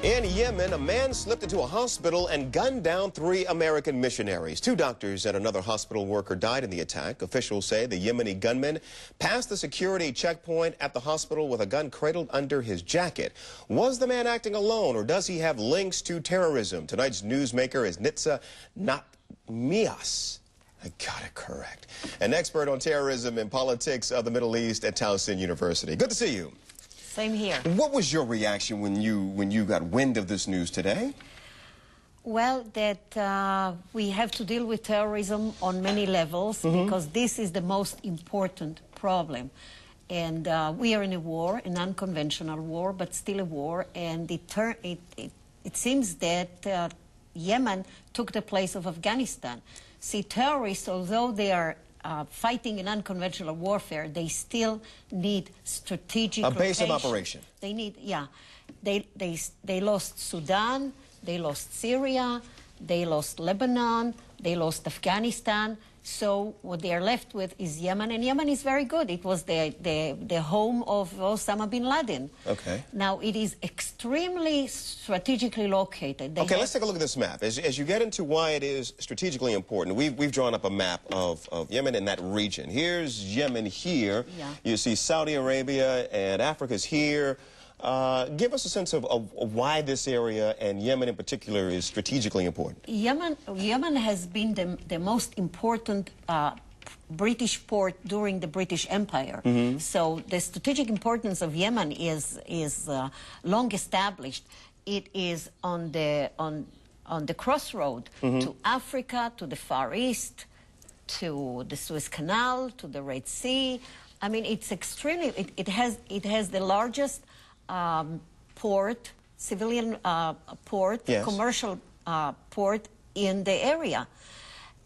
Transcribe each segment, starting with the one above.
In Yemen, a man slipped into a hospital and gunned down 3 American missionaries. 2 doctors and another hospital worker died in the attack. Officials say the Yemeni gunman passed the security checkpoint at the hospital with a gun cradled under his jacket. Was the man acting alone, or does he have links to terrorism? Tonight's newsmaker is Nitza Natmias. I got it correct. An expert on terrorism and politics of the Middle East at Towson University. Good to see you. Same here. What was your reaction when you got wind of this news today? Well, that we have to deal with terrorism on many levels because this is the most important problem. And we are in a war, an unconventional war, but still a war. And it seems that Yemen took the place of Afghanistan. See, terrorists, although they are fighting in unconventional warfare, they still need strategic a base of operation. They need, yeah. They lost Sudan, they lost Syria, they lost Lebanon, they lost Afghanistan. So what they are left with is Yemen, and Yemen is very good. It was the home of Osama bin Laden. Okay. Now it is extremely strategically located. Okay, let's take a look at this map. As you get into why it is strategically important, we've drawn up a map of Yemen in that region. Here's Yemen here. Yeah. You see Saudi Arabia and Africa's here. Give us a sense of why this area, and Yemen in particular, is strategically important. Yemen has been the most important British port during the British Empire. So the strategic importance of Yemen is long established. It is on the crossroad to Africa, to the Far East, to the Suez Canal, to the Red Sea. I mean, it's extremely. It has the largest port, civilian port, yes, commercial port in the area.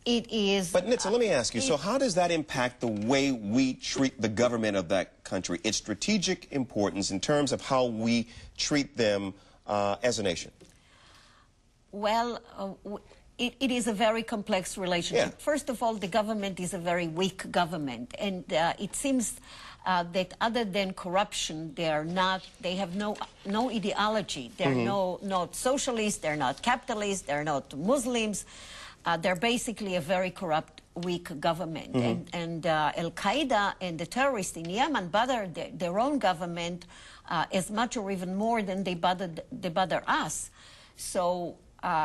It is... But Nitza, let me ask you, so how does that impact the way we treat the government of that country, its strategic importance in terms of how we treat them as a nation? Well, it is a very complex relationship. Yeah. First of all, the government is a very weak government, and it seems that other than corruption, they have no ideology. They're not socialists, they're not capitalists, they're not Muslims. They're basically a very corrupt, weak government. And Al-Qaeda and the terrorists in Yemen bother their own government as much or even more than they bother us. So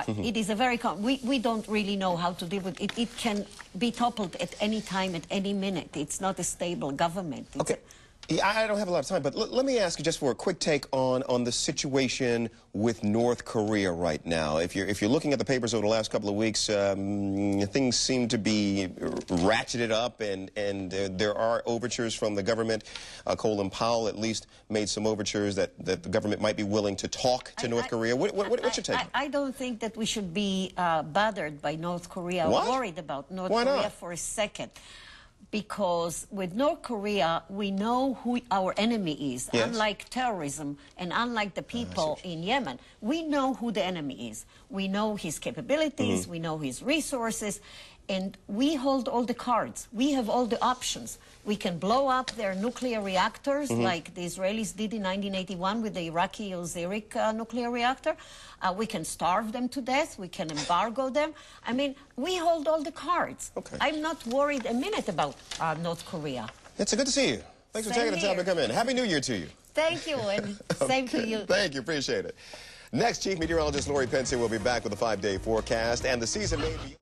it is a very... We don't really know how to deal with it. It can be toppled at any time, at any minute. It's not a stable government. Okay. I don't have a lot of time, but let me ask you just for a quick take on the situation with North Korea right now. If you're looking at the papers over the last couple of weeks, things seem to be ratcheted up, and there are overtures from the government. Colin Powell at least made some overtures that the government might be willing to talk to North Korea. What's your take? I don't think that we should be bothered by North Korea. What? Worried about North Why Korea not? For a second. Because with North Korea, we know who our enemy is. Yes. Unlike terrorism and unlike the people in Yemen, we know who the enemy is. We know his capabilities, we know his resources, and we hold all the cards. We have all the options. We can blow up their nuclear reactors like the Israelis did in 1981 with the Iraqi Osirik nuclear reactor. We can starve them to death. We can embargo them. I mean, we hold all the cards. Okay. I'm not worried a minute about North Korea. It's good to see you. Thanks for taking the time to come in. Happy New Year to you. Thank you, and same to you. Thank you. Appreciate it. Next, Chief Meteorologist Lori Pensey will be back with a 5-day forecast, and the season may be...